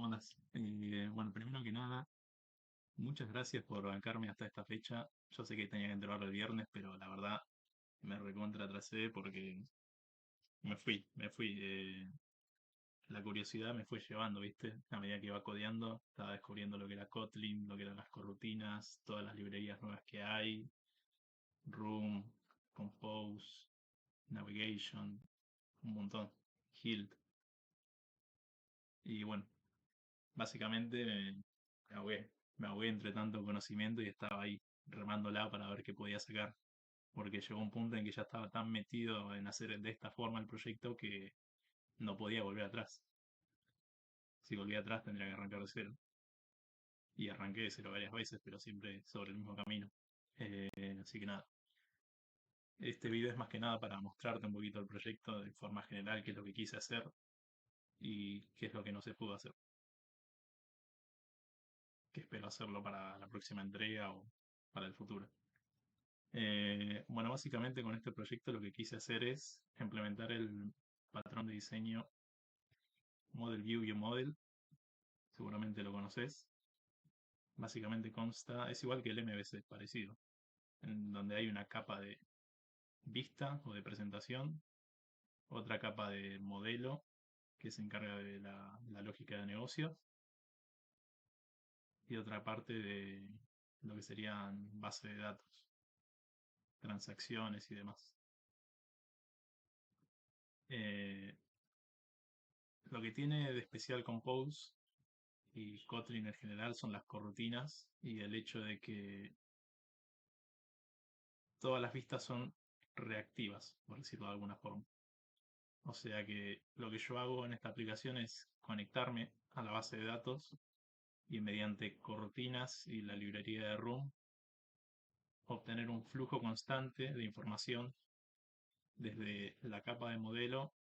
¿cómo andás? Bueno, primero que nada, muchas gracias por bancarme hasta esta fecha. Yo sé que tenía que entregarlo el viernes, pero la verdad me recontra atrasé porque me fui. La curiosidad me fue llevando, ¿viste? A medida que iba codeando, estaba descubriendo lo que era Kotlin, lo que eran las corrutinas, todas las librerías nuevas que hay, Room, Compose, Navigation, un montón, Hilt. Y bueno, básicamente me ahogué entre tanto conocimiento y estaba ahí remándola para ver qué podía sacar, porque llegó un punto en que ya estaba tan metido en hacer de esta forma el proyecto que no podía volver atrás. Si volvía atrás tendría que arrancar de cero. Y arranqué de cero varias veces, pero siempre sobre el mismo camino. Así que nada, este video es más que nada para mostrarte un poquito el proyecto de forma general, qué es lo que quise hacer y qué es lo que no se pudo hacer, que espero hacerlo para la próxima entrega o para el futuro. Bueno, básicamente con este proyecto lo que quise hacer es implementar el patrón de diseño Model View View Model, seguramente lo conoces. Básicamente consta, es igual que el MVC, parecido, en donde hay una capa de vista o de presentación, otra capa de modelo que se encarga de la lógica de negocios y otra parte de lo que serían base de datos, transacciones y demás. Eh, lo que tiene de especial Compose y Kotlin en general son las corrutinas y el hecho de que todas las vistas son reactivas, por decirlo de alguna forma. O sea que lo que yo hago en esta aplicación es conectarme a la base de datos y mediante corrutinas y la librería de Room obtener un flujo constante de información desde la capa de modelo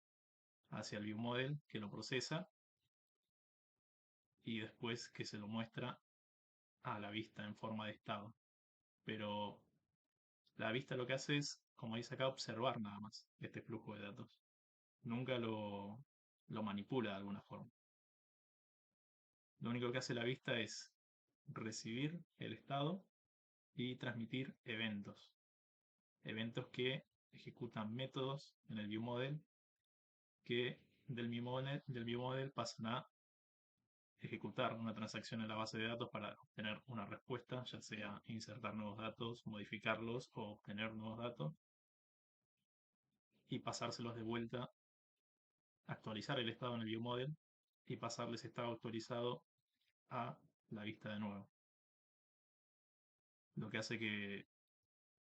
hacia el ViewModel que lo procesa y después que se lo muestra a la vista en forma de estado. Pero la vista lo que hace es, como dice acá, observar nada más este flujo de datos. Nunca lo manipula de alguna forma. Lo único que hace la vista es recibir el estado y transmitir eventos. Eventos que ejecutan métodos en el ViewModel que del ViewModel pasan a ejecutar una transacción en la base de datos para obtener una respuesta, ya sea insertar nuevos datos, modificarlos o obtener nuevos datos y pasárselos de vuelta, actualizar el estado en el ViewModel y pasarles estado actualizado a la vista de nuevo. Lo que hace que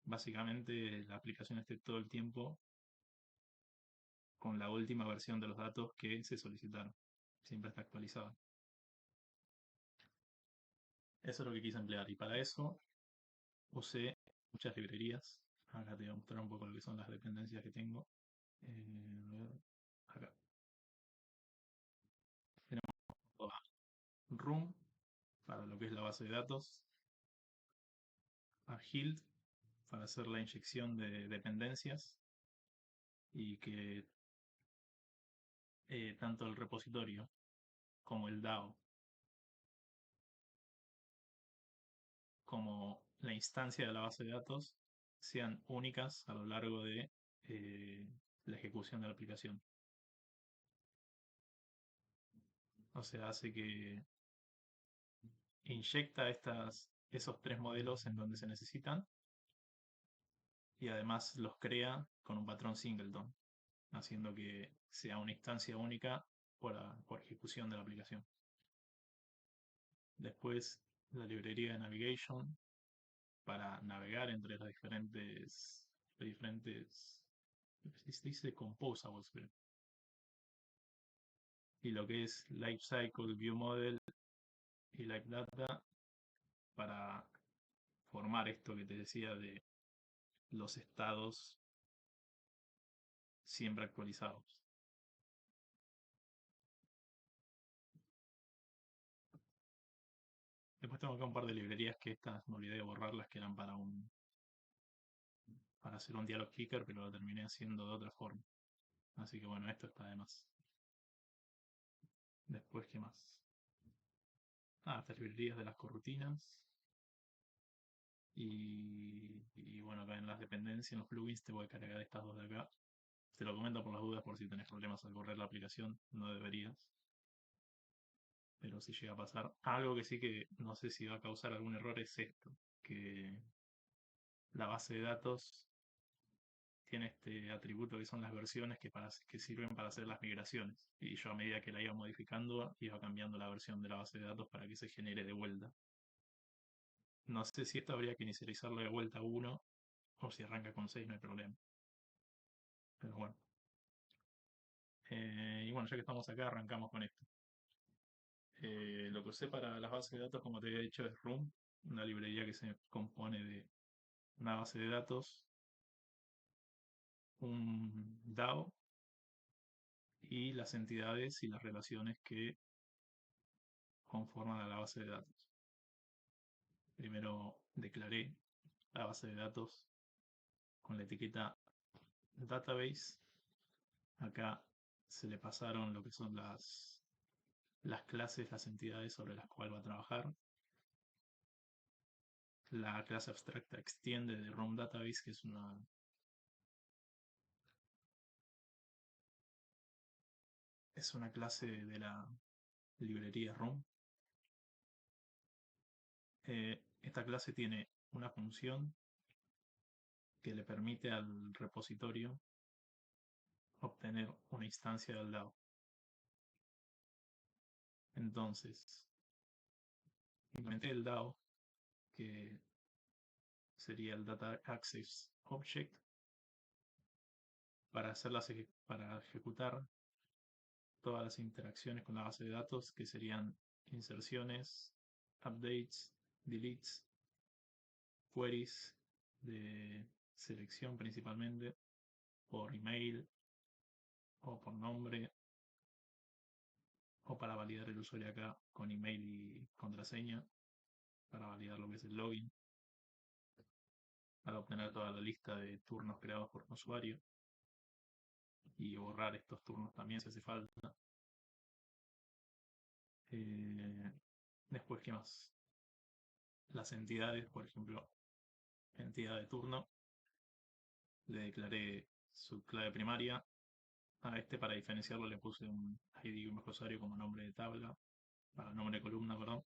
básicamente la aplicación esté todo el tiempo con la última versión de los datos que se solicitaron. Siempre está actualizada. Eso es lo que quise emplear y para eso usé muchas librerías. Acá te voy a mostrar un poco lo que son las dependencias que tengo. Acá tenemos a Room para lo que es la base de datos, a Hilt para hacer la inyección de dependencias y que tanto el repositorio como el DAO como la instancia de la base de datos sean únicas a lo largo de eh, la ejecución de la aplicación. O sea, hace que inyecta esos tres modelos en donde se necesitan y además los crea con un patrón singleton, haciendo que sea una instancia única por ejecución de la aplicación. Después la librería de navigation para navegar entre los diferentes, se dice composables, creo. Y lo que es Lifecycle, ViewModel y LiveData para formar esto que te decía de los estados siempre actualizados. Después tengo acá un par de librerías que estas me olvidé de borrarlas, que eran para hacer un dialog kicker, pero lo terminé haciendo de otra forma. Así que bueno, esto está de más. Después, ¿qué más? estas librerías de las corrutinas. Y bueno, acá en las dependencias, en los plugins, te voy a cargar estas dos de acá. Te lo comento por las dudas, por si tenés problemas al correr la aplicación, no deberías. Pero si llega a pasar, algo que sí que no sé si va a causar algún error es esto, que la base de datos tiene este atributo que son las versiones que sirven para hacer las migraciones. Y yo a medida que la iba modificando, iba cambiando la versión de la base de datos para que se genere de vuelta. No sé si esto habría que inicializarlo de vuelta a 1 o si arranca con 6 no hay problema. Pero bueno. Y bueno, ya que estamos acá, arrancamos con esto. Lo que usé para las bases de datos, como te había dicho, es Room, una librería que se compone de una base de datos, un DAO y las entidades y las relaciones que conforman a la base de datos. Primero declaré la base de datos con la etiqueta database. Acá se le pasaron lo que son las clases, las entidades sobre las cuales va a trabajar. La clase abstracta extiende de Room Database, que es una clase de la librería Room. Esta clase tiene una función que le permite al repositorio obtener una instancia del DAO. Entonces, implementé el DAO, que sería el Data Access Object, para para ejecutar todas las interacciones con la base de datos, que serían inserciones, updates, deletes, queries de selección principalmente, por email o por nombre, o para validar el usuario acá con email y contraseña, para validar lo que es el login, para obtener toda la lista de turnos creados por un usuario y borrar estos turnos también si hace falta. Eh, Después, ¿qué más? Las entidades, por ejemplo, entidad de turno, le declaré su clave primaria. A este, para diferenciarlo, le puse un ID un usuario como nombre de tabla, para nombre de columna, perdón.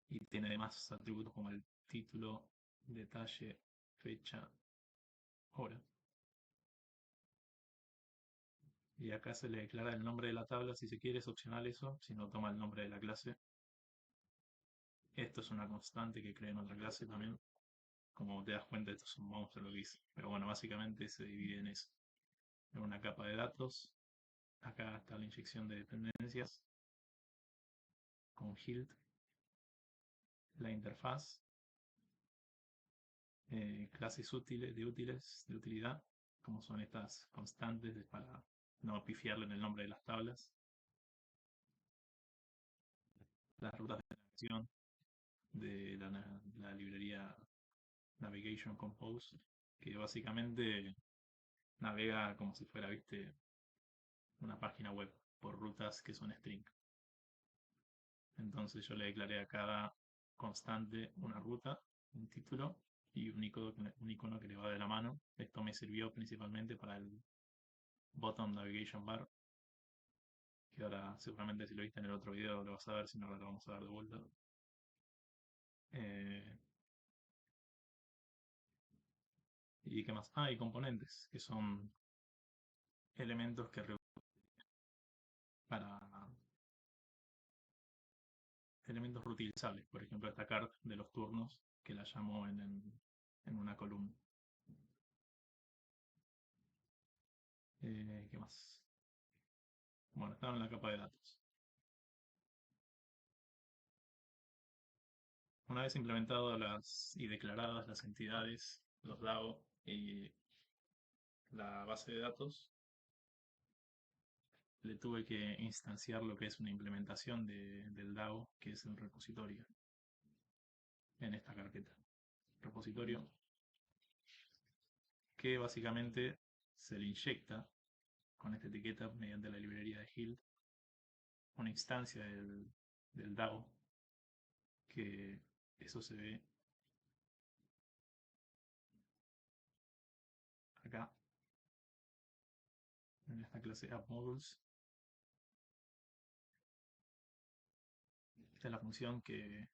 Y tiene además atributos como el título, detalle, fecha, hora. Y acá se le declara el nombre de la tabla, si se quiere, es opcional eso, si no toma el nombre de la clase. Esto es una constante que creé en otra clase también. Como te das cuenta, esto es un monstruo lo que hice. Pero bueno, básicamente se divide en eso. En una capa de datos. Acá está la inyección de dependencias con HILT. La interfaz. Clases útiles, de utilidad. Como son estas constantes para no pifiarle en el nombre de las tablas. Las rutas de navegación de la librería Navigation Compose, que básicamente navega como si fuera, viste, una página web por rutas que son string. Entonces yo le declaré a cada constante una ruta, un título y un icono que le va de la mano. Esto me sirvió principalmente para el bottom navigation bar, que ahora seguramente si lo viste en el otro video lo vas a ver, si no ahora lo vamos a dar de vuelta. Eh, ¿Y qué más? Y componentes, que son elementos para elementos reutilizables. Por ejemplo, esta card de los turnos que la llamo en una columna. ¿Qué más? Bueno, estaba en la capa de datos. Una vez implementadas y declaradas las entidades, los DAO y la base de datos, le tuve que instanciar lo que es una implementación del DAO, que es el repositorio, en esta carpeta. Repositorio que básicamente se le inyecta con esta etiqueta mediante la librería de HILT una instancia del DAO que eso se ve acá en esta clase AppModules. Esta es la función que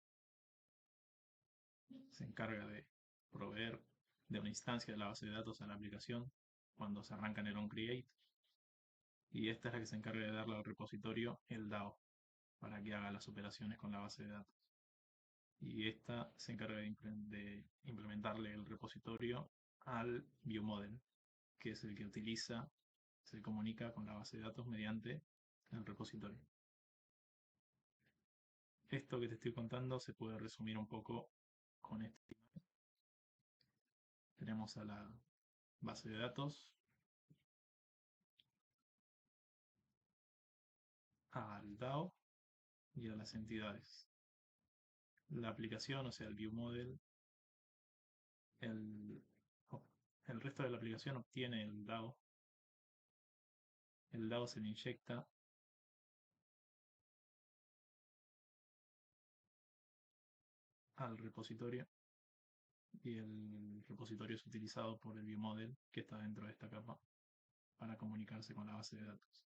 se encarga de proveer de una instancia de la base de datos a la aplicación cuando se arranca en el onCreate. Y esta es la que se encarga de darle al repositorio el DAO para que haga las operaciones con la base de datos. Y esta se encarga de implementarle el repositorio al ViewModel, que es el que se comunica con la base de datos mediante el repositorio. Esto que te estoy contando se puede resumir un poco con este. Tenemos a la base de datos, al DAO y a las entidades. La aplicación, o sea, el ViewModel, el, el resto de la aplicación obtiene el DAO. El DAO se le inyecta al repositorio y el repositorio es utilizado por el ViewModel que está dentro de esta capa para comunicarse con la base de datos.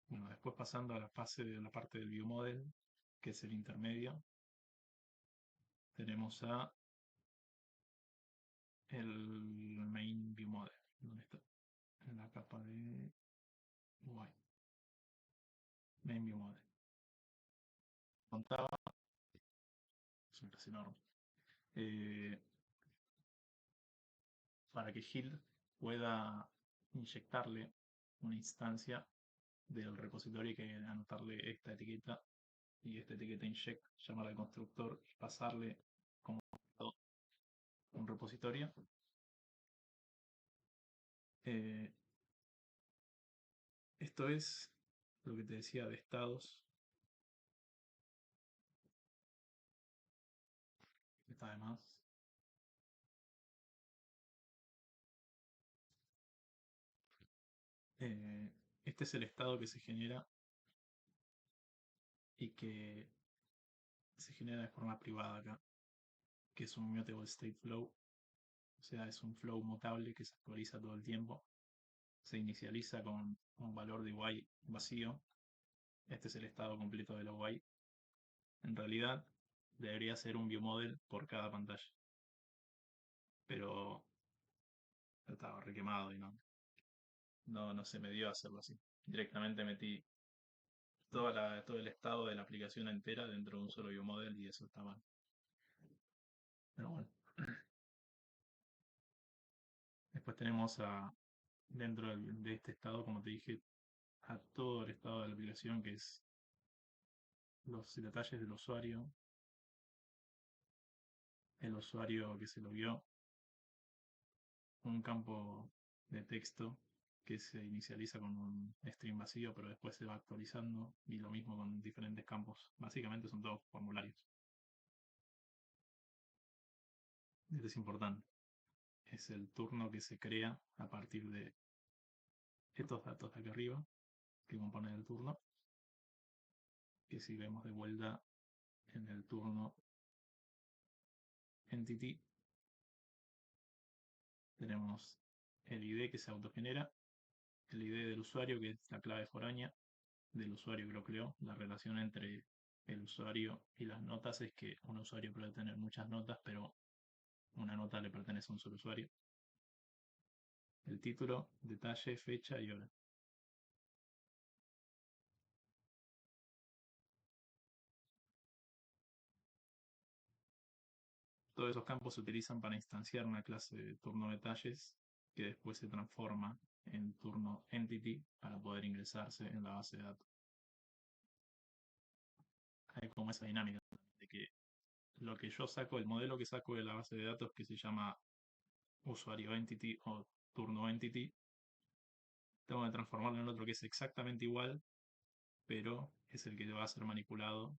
Bueno, después pasando a la fase de la parte del ViewModel, que es el intermedio, tenemos a el main ViewModel. ¿Dónde está? En la capa de UI. Main ViewModel. Contaba, es un clase enorme. Eh, para que Hill pueda inyectarle una instancia del repositorio hay que anotarle esta etiqueta y esta etiqueta inject, llamar al constructor y pasarle como un repositorio. Eh, Esto es lo que te decía de estados. Está de más. Eh, este es el estado que se genera y que se genera de forma privada acá, que es un mutable state flow, o sea, es un flow mutable que se actualiza todo el tiempo. Se inicializa con un valor de y vacío. Este es el estado completo de la UI. En realidad, debería ser un ViewModel por cada pantalla, pero estaba requemado y no se me dio a hacerlo así. Directamente metí todo el estado de la aplicación entera dentro de un solo ViewModel y eso está mal. Pero bueno. Después tenemos dentro de este estado, como te dije, a todo el estado de la aplicación, que es los detalles del usuario, el usuario que se lo vio, un campo de texto que se inicializa con un string vacío, pero después se va actualizando, y lo mismo con diferentes campos. Básicamente son todos formularios. Esto es importante. Es el turno que se crea a partir de estos datos de aquí arriba, que componen el turno, que si vemos de vuelta en el turno entity, tenemos el ID que se autogenera, el ID del usuario, que es la clave foránea del usuario que lo creó. La relación entre el usuario y las notas es que un usuario puede tener muchas notas, pero una nota le pertenece a un solo usuario. El título, detalle, fecha y hora. Todos esos campos se utilizan para instanciar una clase de turno detalles que después se transforma en turno entity para poder ingresarse en la base de datos. Hay como esa dinámica de que lo que yo saco, el modelo que saco de la base de datos que se llama usuario entity o turno entity, tengo que transformarlo en otro que es exactamente igual, pero es el que va a ser manipulado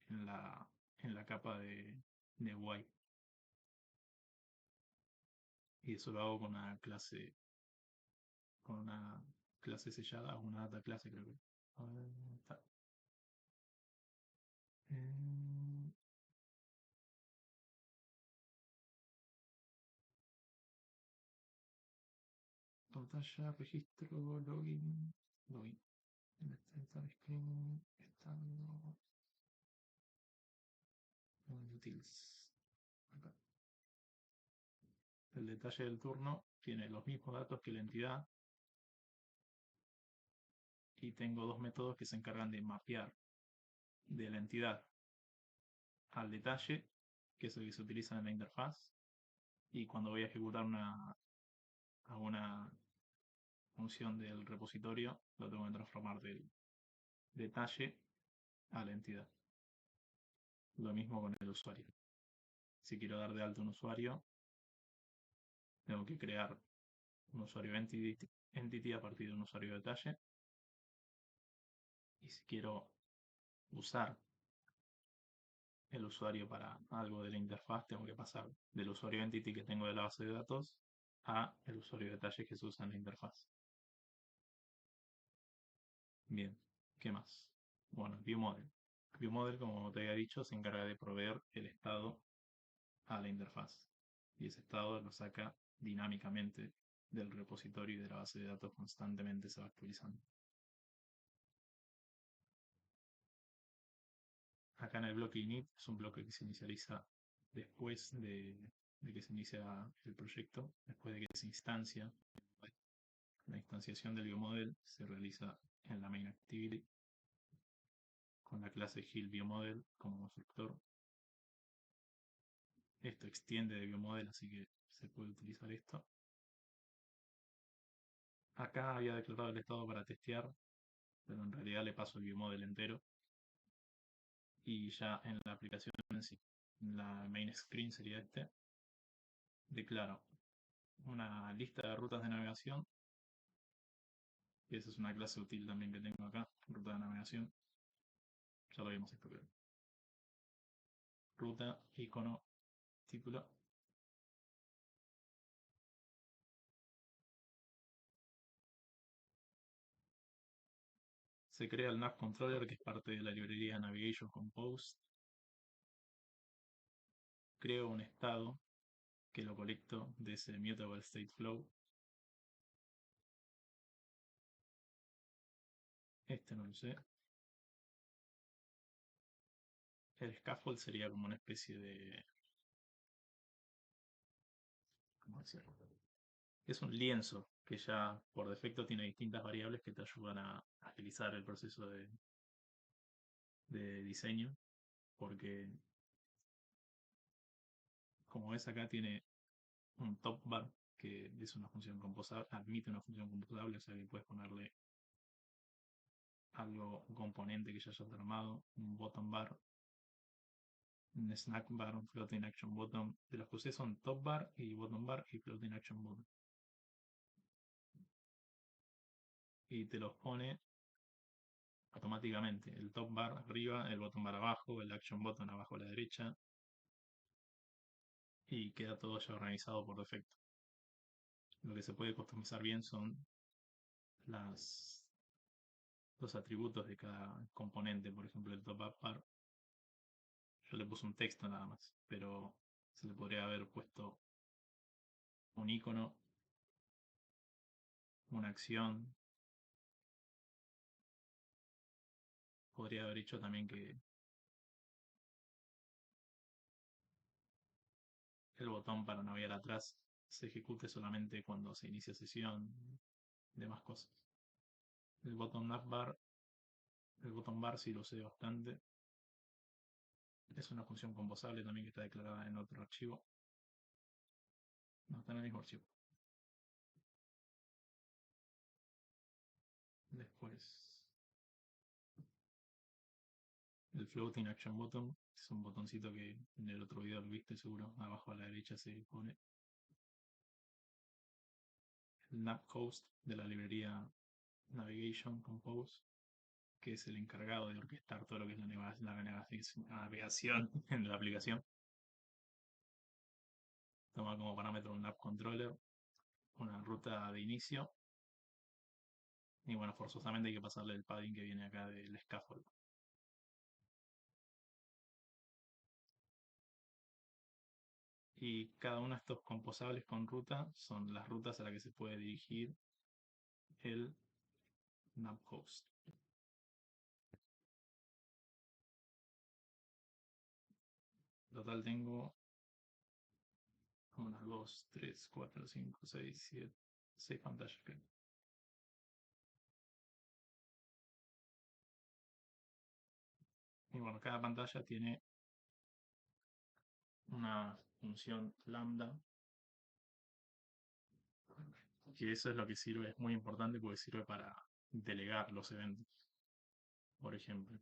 en la capa de UI. Y eso lo hago con una clase, con una clase sellada, una data clase creo que. A ver, ¿dónde está? Eh, Pantalla, registro, login, login. Está el screen, estando utils. Acá. El detalle del turno tiene los mismos datos que la entidad y tengo dos métodos que se encargan de mapear de la entidad al detalle, que es el que se utiliza en la interfaz, y cuando voy a ejecutar alguna función del repositorio, lo tengo que transformar del detalle a la entidad. Lo mismo con el usuario. Si quiero dar de alta un usuario, tengo que crear un usuario entity a partir de un usuario detalle. Y si quiero usar el usuario para algo de la interfaz, tengo que pasar del usuario entity que tengo de la base de datos a el usuario detalle que se usa en la interfaz. Bien, ¿qué más? Bueno, ViewModel. ViewModel, como te había dicho, se encarga de proveer el estado a la interfaz. Y ese estado lo saca dinámicamente del repositorio y de la base de datos constantemente se va actualizando. Acá en el bloque init es un bloque que se inicializa después de que se inicia el proyecto, después de que se instancia. La instanciación del ViewModel se realiza en la main activity con la clase GillViewModel como constructor. Esto extiende de ViewModel, así que se puede utilizar esto. Acá había declarado el estado para testear, pero en realidad le paso el ViewModel entero. Y ya en la aplicación en sí, en la main screen sería este, declaro una lista de rutas de navegación. Y esa es una clase útil también que tengo acá, ruta de navegación. Ya lo vimos esto, pero ruta, icono, título. Se crea el nav controller, que es parte de la librería Navigation Compose. Creo un estado que lo colecto de ese mutable state flow. Este no lo sé. El scaffold sería como una especie de... ¿Cómo decirlo? Es un lienzo que ya por defecto tiene distintas variables que te ayudan a agilizar el proceso de diseño, porque como ves acá tiene un top bar que es una función composable, admite una función composable, o sea que puedes ponerle algo, un componente que ya hayas armado, un bottom bar, un snack bar, un floating action bottom. De los que usé son top bar y bottom bar y floating action bottom. Y te los pone automáticamente. El top bar arriba, el bottom bar abajo, el action button abajo a la derecha. Y queda todo ya organizado por defecto. Lo que se puede customizar bien son las, los atributos de cada componente. Por ejemplo, el top up bar. Yo le puse un texto nada más, pero se le podría haber puesto un icono, una acción. Podría haber hecho también que el botón para navegar atrás se ejecute solamente cuando se inicia sesión, demás cosas. El botón navbar, el botón bar sí lo usé bastante. Es una función composable también que está declarada en otro archivo. No está en el mismo archivo. Después, el floating action button es un botoncito que en el otro video lo viste seguro. Abajo a la derecha se pone. El nav host de la librería Navigation Compose, que es el encargado de orquestar todo lo que es la navegación en la aplicación. Toma como parámetro un nav controller, una ruta de inicio Y bueno, forzosamente hay que pasarle el padding que viene acá del scaffold. Y cada uno de estos composables con ruta son las rutas a las que se puede dirigir el navhost. En total tengo 1, 2, 3, 4, 5, 6, 7, 6 pantallas, creo. Y bueno, cada pantalla tiene una función lambda, que eso es lo que sirve, es muy importante porque sirve para delegar los eventos. Por ejemplo,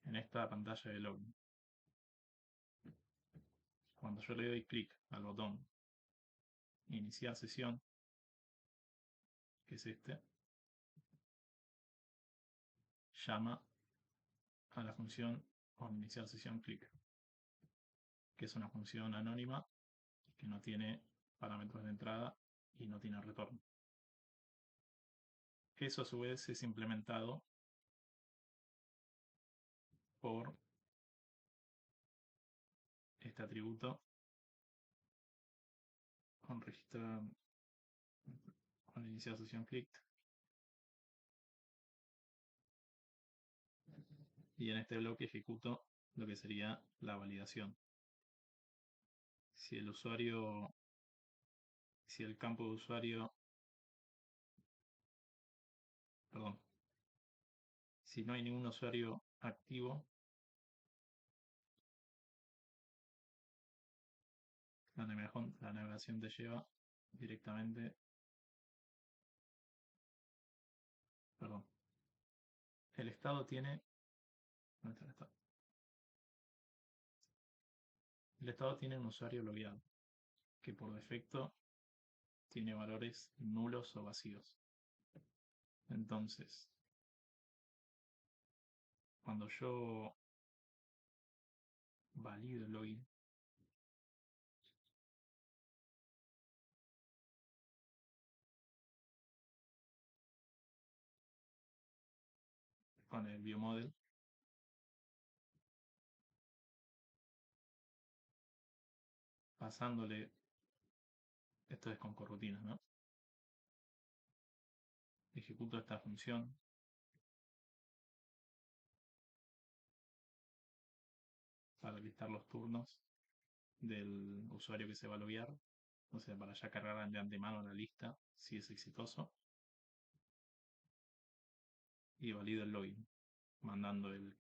en esta pantalla de login, cuando yo le doy clic al botón iniciar sesión, que es este, llama a la función iniciar sesión click, que es una función anónima que no tiene parámetros de entrada y no tiene retorno. Eso a su vez es implementado por este atributo con registrar con iniciar sesión click, y en este bloque ejecuto lo que sería la validación. Si el usuario, si el campo de usuario, perdón, si no hay ningún usuario activo, la navegación te lleva directamente, perdón, el estado tiene, ¿dónde está el estado? El estado tiene un usuario logueado, que por defecto tiene valores nulos o vacíos. Entonces, cuando yo valido el login, con el viewModel, pasándole, esto es con corrutinas, ¿no? Ejecuto esta función para listar los turnos del usuario que se va a loguear, o sea, para ya cargar de antemano la lista si es exitoso, y valido el login, mandando el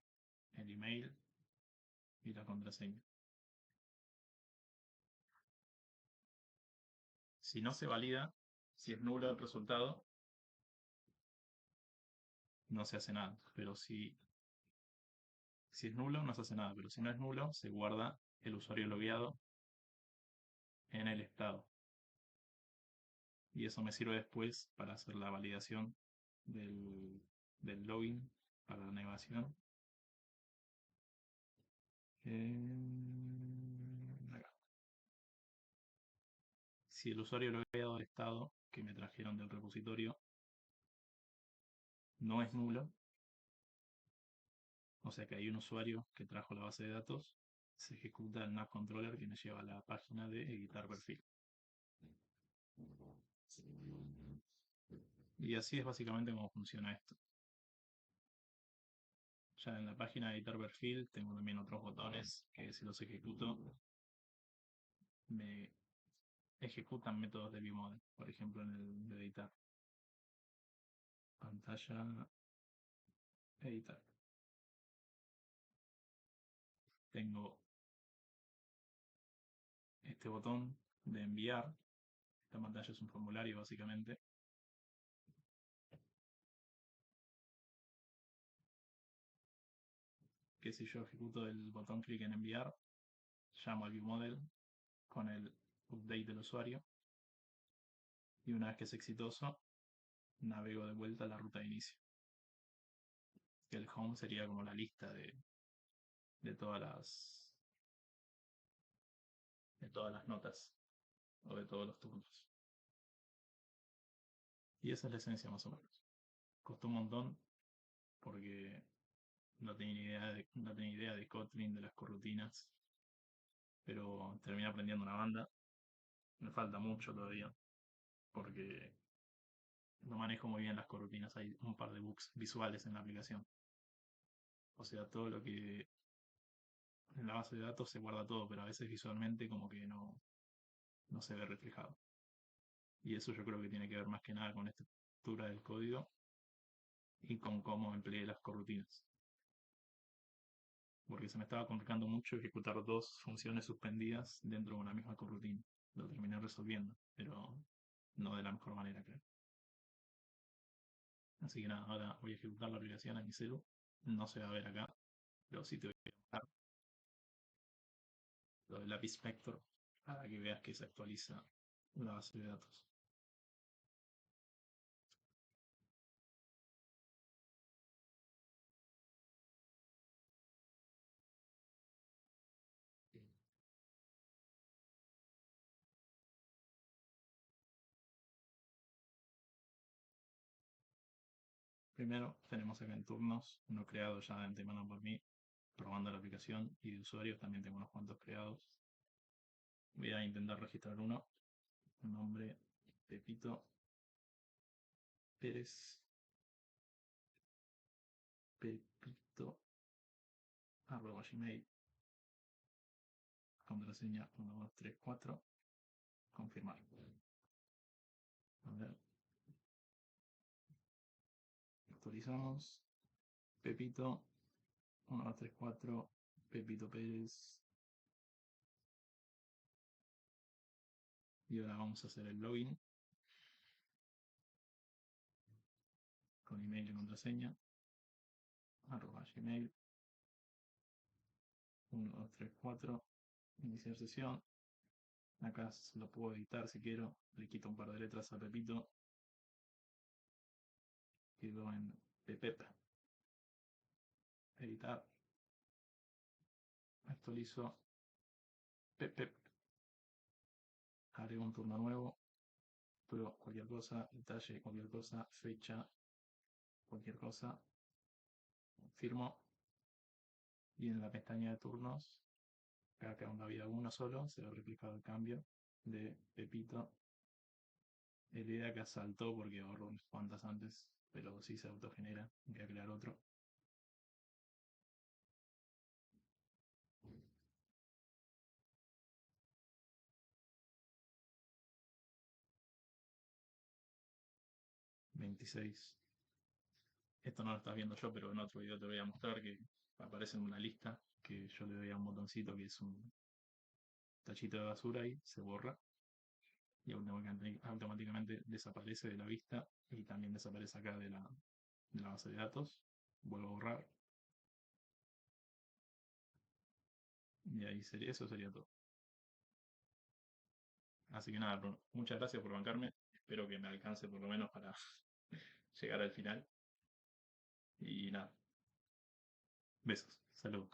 email y la contraseña. Si no se valida, si es nulo el resultado, no se hace nada. Pero si es nulo, no se hace nada. Pero si no es nulo, se guarda el usuario logueado en el estado. Y eso me sirve después para hacer la validación del login para la navegación. Acá. Si el usuario logueado de estado que me trajeron del repositorio no es nulo, o sea que hay un usuario que trajo la base de datos, se ejecuta el nav controller que me lleva a la página de editar perfil. Y así es básicamente cómo funciona esto. Ya en la página de editar perfil tengo también otros botones que si los ejecuto me ejecutan métodos de viewModel, por ejemplo en el de editar. Pantalla, editar. Tengo este botón de enviar. Esta pantalla es un formulario básicamente. Que si yo ejecuto el botón clic en enviar, llamo al viewModel con el update del usuario. Y una vez que es exitoso, navego de vuelta a la ruta de inicio. Que el home sería como la lista de todas las notas o de todos los turnos. Y esa es la esencia más o menos. Costó un montón porque no tenía idea de Kotlin, de las corrutinas, pero terminé aprendiendo una banda. Me falta mucho todavía porque no manejo muy bien las corrutinas. Hay un par de bugs visuales en la aplicación. O sea, todo lo que en la base de datos se guarda todo, pero a veces visualmente como que no se ve reflejado. Y eso yo creo que tiene que ver más que nada con la estructura del código y con cómo empleé las corrutinas. Porque se me estaba complicando mucho ejecutar dos funciones suspendidas dentro de una misma corrutina. Lo terminé resolviendo, pero no de la mejor manera, creo. Así que nada, ahora voy a ejecutar la aplicación a mi celu. No se va a ver acá, pero sí te voy a mostrar lo del lápiz Vector para que veas que se actualiza la base de datos. Primero tenemos acá en turnos, uno creado ya de antemano por mí, probando la aplicación, y de usuarios también tengo unos cuantos creados. Voy a intentar registrar uno, nombre Pepito Pérez, pepito @gmail, contraseña 1234, confirmar. A ver, actualizamos. Pepito 1234, Pepito Pérez. Y ahora vamos a hacer el login con email y contraseña, @gmail, 1234, iniciar sesión. Acá lo puedo editar si quiero, le quito un par de letras a Pepito, quedó en Pepep, editar, actualizo, Pepep, agrego un turno nuevo, pero cualquier cosa, detalle, cualquier cosa, fecha, cualquier cosa, firmo, y en la pestaña de turnos, acá queda una vida uno solo, se ve replicado el cambio de Pepito. La idea que saltó porque ahorró unas cuantas antes, pero sí se autogenera, voy a crear otro. $26. Esto no lo estás viendo yo, pero en otro video te voy a mostrar que aparece en una lista que yo le doy a un botoncito que es un tachito de basura y se borra y automáticamente desaparece de la vista y también desaparece acá de la base de datos. Vuelvo a borrar y ahí eso sería todo. Así que nada, Bruno, muchas gracias por bancarme. Espero que me alcance por lo menos para llegar al final. Y nada, besos, saludos.